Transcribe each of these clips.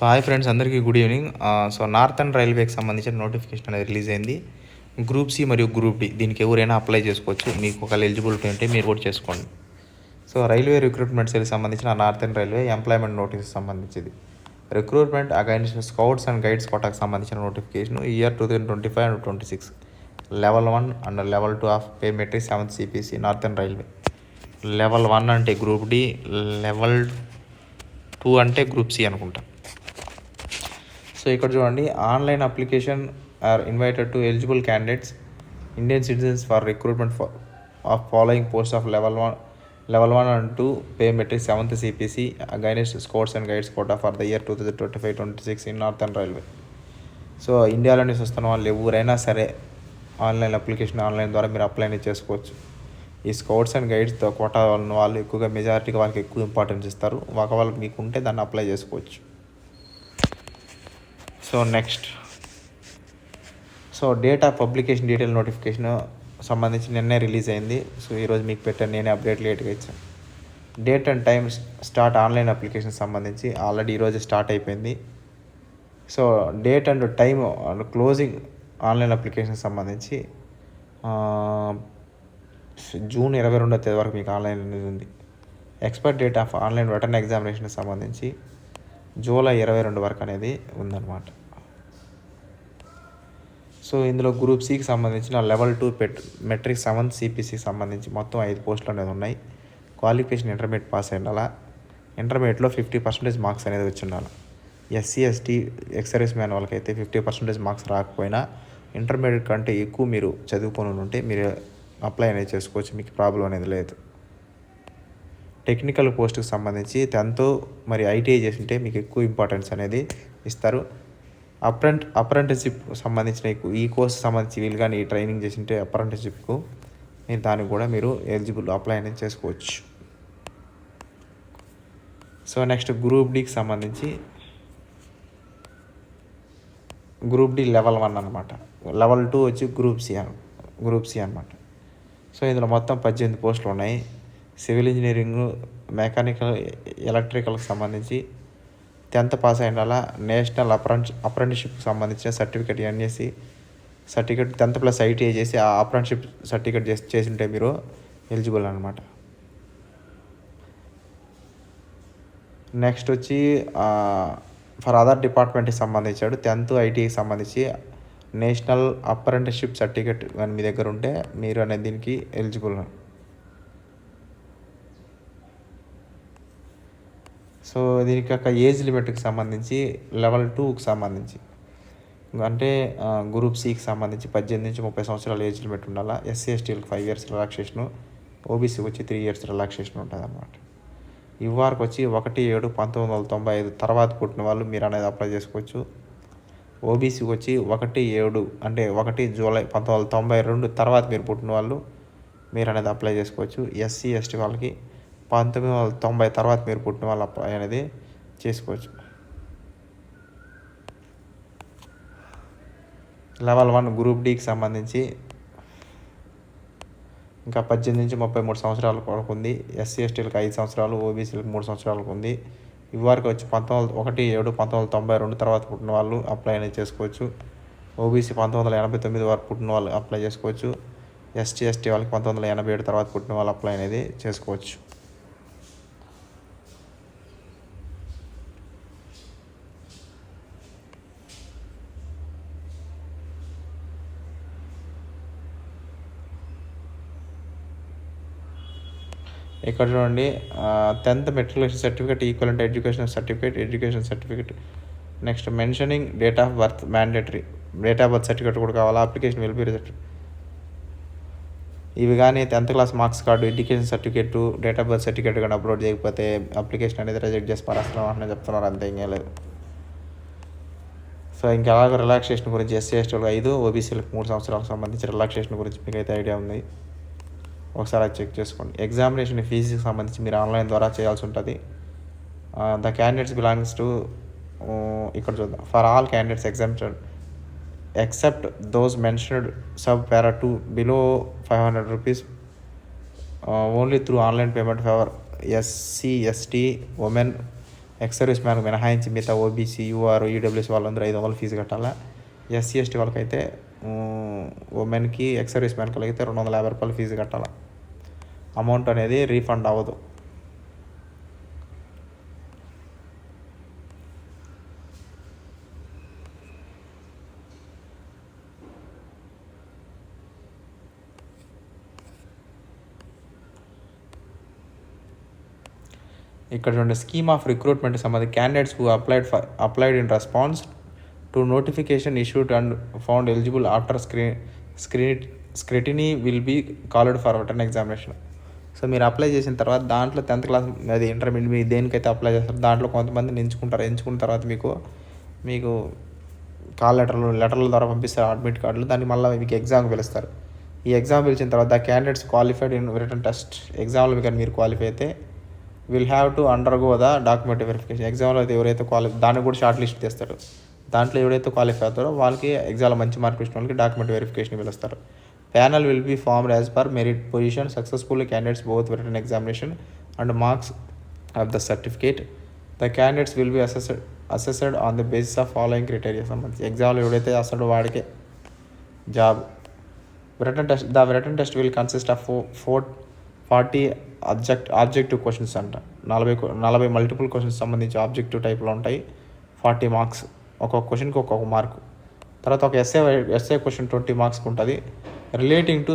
Hi friends, అందరికీ good evening. Northern రైల్వేకి సంబంధించిన notification అనేది రిలీజ్ అయింది. గ్రూప్ సి మరియు గ్రూప్ డి దీనికి ఎవరైనా అప్లై చేసుకోవచ్చు. మీకు ఒక ఎలిజిబిలిటీ ఉంటే మీరు కూడా చేసుకోండి. రైల్వే రిక్రూట్మెంట్ సెల్కి సంబంధించిన నార్థన్ రైల్వే ఎంప్లాయ్మెంట్ నోటీస్ సంబంధించింది. Recruitment against scouts and guides కోటాకు సంబంధించిన notification year 2025 and 26 level 1 and level 2 of pay metric 7th CPC northern railway. Level 1 అంటే గ్రూప్ డి, లెవెల్ 2 అంటే గ్రూప్ సి అనుకుంటా. ఇక్కడ చూడండి, online application are invited to eligible candidates Indian citizens for recruitment of following post of level 1 and 2 pay metric 7th CPC against scouts and guides quota for the year 2025-26 in northern railway. ఇండియాలో నుంచి వస్తున్న వాళ్ళు ఎవరైనా సరే online ద్వారా మీరు apply చేసుకోవచ్చు. ఈ స్కౌట్స్ అండ్ గైడ్స్తో కోటా ఉన్న వాళ్ళు ఎక్కువగా మెజారిటీగా వాళ్ళకి ఎక్కువ ఇంపార్టెన్స్ ఇస్తారు. ఒకవేళ మీకు ఉంటే దాన్ని అప్లై చేసుకోవచ్చు. Next date of publication detail notification సంబంధించి నిన్నే రిలీజ్ అయింది. ఈరోజు మీకు పెట్టాను, నేనే అప్డేట్ లేట్గా ఇచ్చాను. Date and time start online application సంబంధించి ఆల్రెడీ ఈరోజు స్టార్ట్ అయిపోయింది. Date and time and closing online application సంబంధించి జూన్ 22వ తేదీ వరకు మీకు ఆన్లైన్ అనేది ఉంది. Expire date of online written examination సంబంధించి జూలై 22 వరకు అనేది ఉందన్నమాట. ఇందులో గ్రూప్ సికి సంబంధించిన లెవెల్ 2 మెట్రిక్ 7th CPCకి సంబంధించి మొత్తం 5 పోస్టులు అనేది ఉన్నాయి. క్వాలిఫికేషన్ ఇంటర్మీడియట్ పాస్ అయి ఉండాలా. ఇంటర్మీడియట్లో 50% మార్క్స్ అనేది వచ్చి ఉండాలి. SC ST ఎక్స్ మ్యాన్ వాళ్ళకైతే 50% మార్క్స్ రాకపోయినా ఇంటర్మీడియట్ కంటే ఎక్కువ మీరు చదువుకొని ఉంటే మీరు అప్లై అనేది చేసుకోవచ్చు. మీకు ప్రాబ్లం అనేది లేదు. టెక్నికల్ పోస్ట్కి సంబంధించి 10th మరి ITI చేసి ఉంటే మీకు ఎక్కువ ఇంపార్టెన్స్ అనేది ఇస్తారు. అప్రెంటిస్షిప్ సంబంధించిన ఈ కోర్సు సంబంధించి వీళ్ళు కానీ ఈ ట్రైనింగ్ చేసి ఉంటే అప్రెంటిస్షిప్కు మీరు దానికి కూడా మీరు ఎలిజిబుల్ అప్లై అనేది చేసుకోవచ్చు. నెక్స్ట్ గ్రూప్ డికి సంబంధించి గ్రూప్ డి లెవెల్ 1 అనమాట. లెవెల్ 2 వచ్చి గ్రూప్ సి అనమాట. ఇందులో మొత్తం 18 పోస్టులు ఉన్నాయి. సివిల్ ఇంజనీరింగ్, మెకానికల్, ఎలక్ట్రికల్కి సంబంధించి 10th పాస్ అయిన వాళ్ళ నేషనల్ అప్రెంటిస్షిప్కి సంబంధించిన certificate NSC certificate 10th+ ITI చేసి ఆ అప్రెంటిస్షిప్ సర్టిఫికేట్ చేసి ఉంటే మీరు ఎలిజిబుల్ అనమాట. నెక్స్ట్ వచ్చి ఫర్ అదర్ డిపార్ట్మెంట్కి సంబంధించాడు 10th ITIకి సంబంధించి నేషనల్ అప్రెంటిస్షిప్ సర్టిఫికేట్ కానీ మీ దగ్గర ఉంటే మీరు అనేది దీనికి ఎలిజిబుల్. దీనికి ఒక ఏజ్ లిమిట్కి సంబంధించి లెవెల్ 2కి సంబంధించి అంటే గ్రూప్ సికి సంబంధించి 18 నుంచి 30 సంవత్సరాల ఏజ్ లిమిట్ ఉండాలా. SC STలకు 5 years రిలాక్సేషను, OBCకి వచ్చి 3 years రిలాక్సేషన్ ఉంటుంది అన్నమాట. ఇవ్వారికి వచ్చి 1/7/1995 తర్వాత పుట్టిన వాళ్ళు మీరు అనేది అప్లై చేసుకోవచ్చు. OBCకి వచ్చి 1/7 అంటే 1 జూలై 1992 తర్వాత మీరు పుట్టిన వాళ్ళు మీరు అనేది అప్లై చేసుకోవచ్చు. SC ST వాళ్ళకి 1990 తర్వాత మీరు పుట్టిన వాళ్ళు అప్లై అనేది చేసుకోవచ్చు. లెవెల్ 1 గ్రూప్ డికి సంబంధించి ఇంకా 18 నుంచి 33 సంవత్సరాల వరకు ఉంది. SC STలకు 5 సంవత్సరాలు, OBCలకు 3 సంవత్సరాలకు ఉంది. ఇవ్వరికి వచ్చి 1/7/1992 తర్వాత పుట్టిన వాళ్ళు అప్లై అనేది చేసుకోవచ్చు. OBC 1989 వరకు పుట్టిన వాళ్ళు అప్లై చేసుకోవచ్చు. SC ST వాళ్ళకి 1987 తర్వాత పుట్టిన వాళ్ళు అప్లై అనేది చేసుకోవచ్చు. ఇక్కడ చూడండి, 10th matriculation certificate, equivalent education certificate. Next mentioning date of birth mandatory. Date of birth certificate కూడా కావాలా. Application will be rejected. ఇవి కానీ 10th class marks card, education certificate, date of birth certificate కానీ upload చేయకపోతే application అనేది reject చేసి పరాస్తున్నాం అంటే చెప్తున్నారు. అంతే, ఇంకేం లేదు. ఇంకా అలాగే రిలాక్సేషన్ గురించి SC STలకు 5, OBCలకు 3 సంవత్సరాలకు సంబంధించి రిలాక్సేషన్ గురించి మీకు అయితే ఐడియా ఉంది. ఒకసారి అది చెక్ చేసుకోండి. ఎగ్జామినేషన్ ఫీజుకి సంబంధించి మీరు ఆన్లైన్ ద్వారా చేయాల్సి ఉంటుంది. ద క్యాండిడేట్స్ బిలాంగ్స్ టు ఇక్కడ చూద్దాం. For all candidates exempted except those mentioned sub para 2 below 500 rupees only through online payment for SC ST women ex service man మినహాయించి మిగతా ఓబీసీ, యూఆర్, ఈడబ్ల్యూఎస్ వాళ్ళందరూ 500 ఫీజు కట్టాలా. SC ST వాళ్ళకైతే ఉమెన్కి, ex service మ్యాన్కి అయితే 250 రూపాయలు ఫీజు కట్టాలి. Amount అనేది రీఫండ్ అవ్వదు. ఇక్కడ చూడండి, స్కీమ్ ఆఫ్ రిక్రూట్మెంట్ సంబంధించి candidates who applied in response to notification issued and found eligible after scrutiny will be called for written examination. So మీరు అప్లై చేసిన తర్వాత దాంట్లో 10th క్లాస్ అది ఇంటర్మీడియట్ మీరు దేనికైతే అప్లై చేస్తారో దాంట్లో కొంతమందిని ఎంచుకున్న తర్వాత మీకు కాల్ లెటర్ల ద్వారా పంపిస్తారు, అడ్మిట్ కార్డులు. దాన్ని మళ్ళీ మీకు ఎగ్జామ్కి పిలుస్తారు. ఈ ఎగ్జామ్ పిలిచిన తర్వాత candidates qualified in written test ఎగ్జామ్లో కానీ మీరు క్వాలిఫై అయితే will have to undergo the document verification. ఎగ్జామ్లో అయితే ఎవరైతే దాన్ని కూడా షార్ట్ లిస్ట్ చేస్తారు. దాంట్లో ఎవరైతే క్వాలిఫై అవుతారో వాళ్ళకి ఎగ్జామ్లో మంచి మార్కులు ఇచ్చిన వాళ్ళకి డాక్యుమెంట్ వెరిఫికేషన్ పిలుస్తారు. Panel will be formed as per merit position. Successful candidates both written examination and marks of the certificate. The candidates will be assessed on the basis of following criteria. సంబంధించి ఎగ్జామ్లో ఎవడైతే అసలు వాడికే job. The written test will consist of 40 objective questions అంట. 40 multiple questions సంబంధించి objective టైప్లో ఉంటాయి. 40 marks, ఒక్కొక్క క్వశ్చన్కి ఒక్కొక్క మార్కు. తర్వాత ఒక ఎస్ఏ క్వశ్చన్ 20 మార్క్స్కి ఉంటుంది. Relating to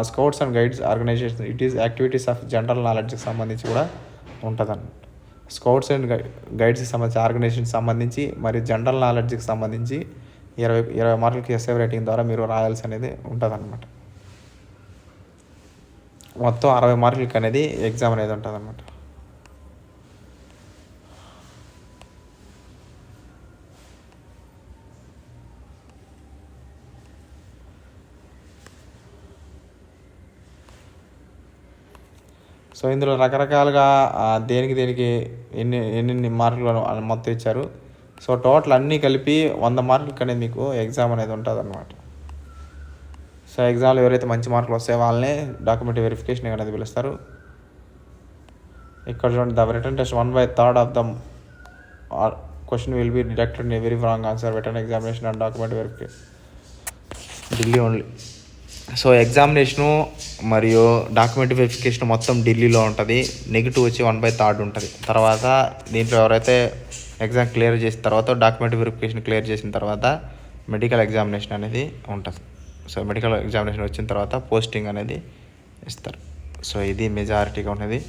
scouts and guides organisation, it is activities of general నాలెడ్జ్కి సంబంధించి కూడా ఉంటుంది అన్నమాట. స్కౌట్స్ అండ్ గైడ్స్కి సంబంధించి ఆర్గనైజేషన్కి సంబంధించి మరియు జనరల్ నాలెడ్జ్కి సంబంధించి 20 మార్కులకి ఎస్ఏ రైటింగ్ ద్వారా మీరు రాయాల్సి అనేది ఉంటుంది అన్నమాట. మొత్తం 60 మార్కులకి అనేది ఎగ్జామ్ అనేది ఉంటుంది అన్నమాట. సో ఇందులో రకరకాలుగా దేనికి ఎన్ని మార్కులు మొత్తం ఇచ్చారు. సో టోటల్ అన్నీ కలిపి 100 మార్కులకి అనేది మీకు ఎగ్జామ్ అనేది ఉంటుంది అన్నమాట. సో ఎగ్జామ్లో ఎవరైతే మంచి మార్కులు వస్తాయో వాళ్ళనే డాక్యుమెంట్ వెరిఫికేషన్ అనేది పిలుస్తారు. ఇక్కడ చూడండి, the written test 1/3 of the question will be deducted in every wrong answer. Written examination and document verification Delhi only. So examination మరియు డాక్యుమెంట్ వెరిఫికేషన్ మొత్తం ఢిల్లీలో ఉంటుంది. నెగిటివ్ వచ్చి 1/3 ఉంటుంది. తర్వాత దీంట్లో ఎవరైతే ఎగ్జామ్ క్లియర్ చేసిన తర్వాత డాక్యుమెంట్ వెరిఫికేషన్ క్లియర్ చేసిన తర్వాత మెడికల్ ఎగ్జామినేషన్ అనేది ఉంటుంది. సో మెడికల్ ఎగ్జామినేషన్ వచ్చిన తర్వాత పోస్టింగ్ అనేది ఇస్తారు. సో ఇది మెజారిటీగా ఉన్నది.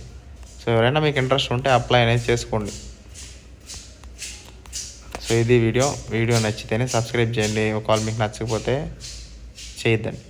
సో ఎవరైనా మీకు ఇంట్రెస్ట్ ఉంటే అప్లై అనేది చేసుకోండి. సో ఇది వీడియో నచ్చితేనే సబ్స్క్రైబ్ చేయండి. ఒకవేళ మీకు నచ్చకపోతే చేయొద్దండి.